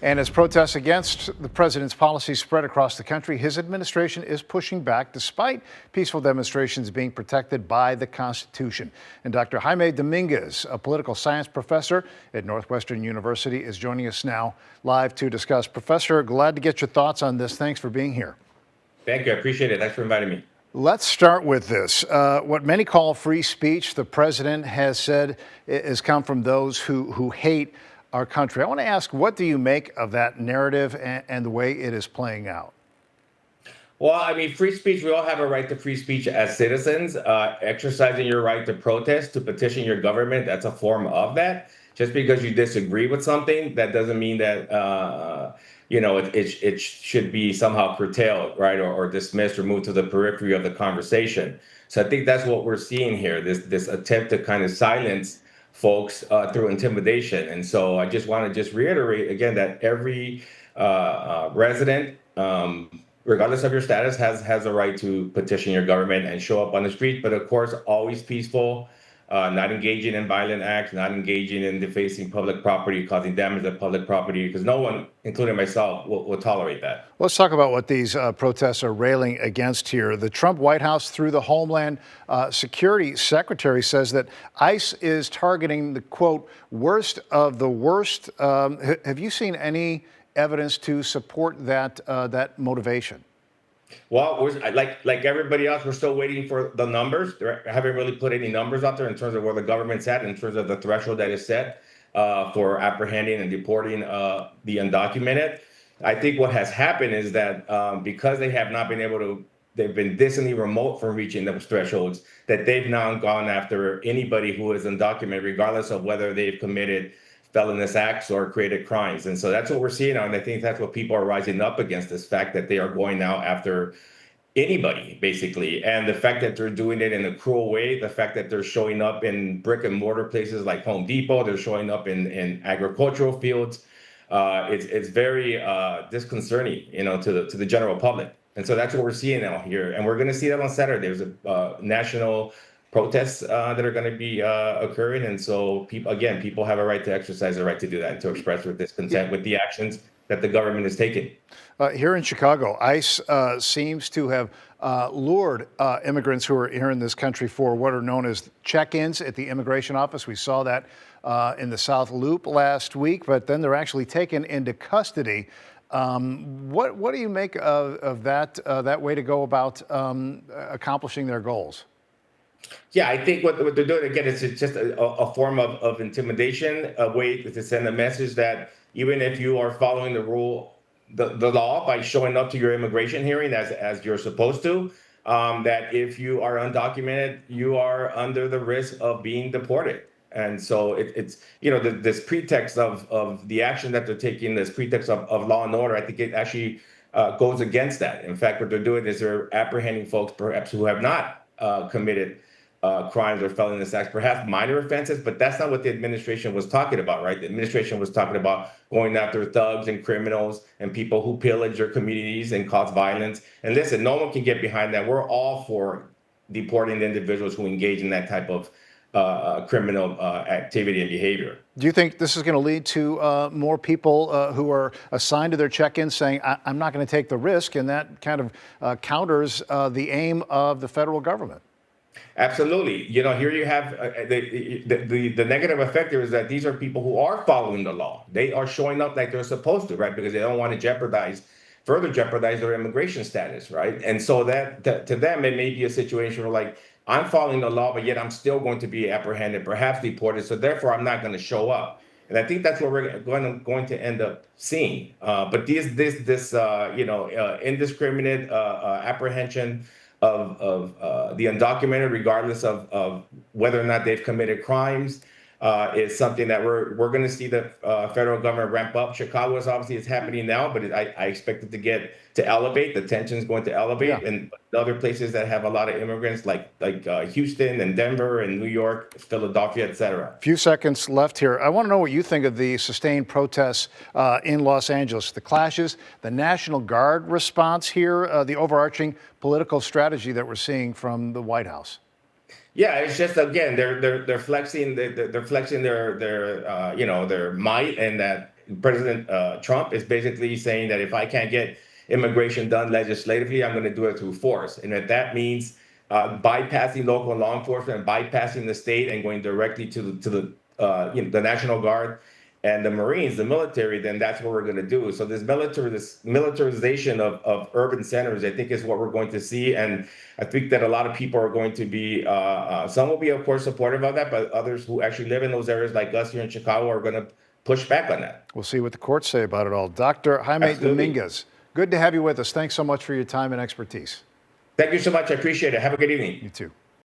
And as protests against the president's policies spread across the country, his administration is pushing back despite peaceful demonstrations being protected by the Constitution. And Dr. Jaime Dominguez, a political science professor at Northwestern University, is joining us now live to discuss. Professor, glad to get your thoughts on this. Thanks for being here. Thank you. I appreciate it. Thanks for inviting me. Let's start with this. What many call free speech, the president has said, has come from those who hate our country. I want to ask, what do you make of that narrative and the way it is playing out? Well, I mean, free speech, we all have a right to free speech as citizens. Exercising your right to protest, to petition your government, that's a form of that. Just because you disagree with something, that doesn't mean that, it should be somehow curtailed, right, or dismissed or moved to the periphery of the conversation. So I think that's what we're seeing here, this attempt to kind of silence folks through intimidation. And so I just want to reiterate again that every resident, regardless of your status, has a right to petition your government and show up on the street. But of course, always peaceful, not engaging in violent acts, not engaging in defacing public property, causing damage to public property, because no one, including myself, will tolerate that. Let's talk about what these protests are railing against here. The Trump White House, through the Homeland Security Secretary, says that ICE is targeting the, quote, worst of the worst. Have you seen any evidence to support that motivation? Well, like everybody else, we're still waiting for the numbers. They haven't really put any numbers out there in terms of where the government's at, in terms of the threshold that is set for apprehending and deporting the undocumented. I think what has happened is that because they have not been able to, they've been distantly remote from reaching those thresholds, that they've now gone after anybody who is undocumented, regardless of whether they've committed felonious acts or created crimes. And so that's what we're seeing now. And I think that's what people are rising up against, this fact that they are going now after anybody, basically. And the fact that they're doing it in a cruel way, the fact that they're showing up in brick and mortar places like Home Depot, they're showing up in agricultural fields. It's very disconcerting, to the general public. And so that's what we're seeing now here. And we're going to see that on Saturday. There's a national protests that are going to be occurring. And so people have a right to exercise the right to do that and to express their discontent with the actions that the government is taking. Here in Chicago, ICE seems to have lured immigrants who are here in this country for what are known as check-ins at the immigration office. We saw that in the South Loop last week, but then they're actually taken into custody. What do you make of that way to go about accomplishing their goals? Yeah, I think what they're doing, again, is just a form of intimidation, a way to send a message that even if you are following the law by showing up to your immigration hearing as you're supposed to, that if you are undocumented, you are under the risk of being deported. And so it's this pretext of the action that they're taking, this pretext of law and order, I think it actually goes against that. In fact, what they're doing is they're apprehending folks perhaps who have not committed crimes or felonious acts, perhaps minor offenses, but that's not what the administration was talking about, right? The administration was talking about going after thugs and criminals and people who pillage their communities and cause violence. And listen, no one can get behind that. We're all for deporting the individuals who engage in that type of criminal activity and behavior. Do you think this is going to lead to more people who are assigned to their check-ins saying, I'm not going to take the risk, and that kind of counters the aim of the federal government? Absolutely. Here you have the negative effect there is that these are people who are following the law. They are showing up like they're supposed to, right? Because they don't want to further jeopardize their immigration status, right? And so that to them, it may be a situation where, like, I'm following the law, but yet I'm still going to be apprehended, perhaps deported. So therefore, I'm not going to show up. And I think that's what we're going to end up seeing. But this indiscriminate apprehension of the undocumented, regardless of whether or not they've committed crimes, is something that we're going to see the federal government ramp up. Chicago is happening now, but I expect it to elevate. The tension is going to elevate, yeah. And other places that have a lot of immigrants, like Houston and Denver and New York, Philadelphia, et cetera. Few seconds left here. I want to know what you think of the sustained protests in Los Angeles, the clashes, the National Guard response here, the overarching political strategy that we're seeing from the White House. Yeah, it's just, again, they're flexing their might, and that President Trump is basically saying that if I can't get immigration done legislatively, I'm going to do it through force. And if that means bypassing local law enforcement, bypassing the state, and going directly to the National Guard and the Marines, the military, then that's what we're going to do. So this militarization of urban centers, I think, is what we're going to see. And I think that a lot of people are going to be, some will be, of course, supportive of that, but others who actually live in those areas like us here in Chicago are going to push back on that. We'll see what the courts say about it all. Dr. Jaime Absolutely. Dominguez, good to have you with us. Thanks so much for your time and expertise. Thank you so much. I appreciate it. Have a good evening. You too.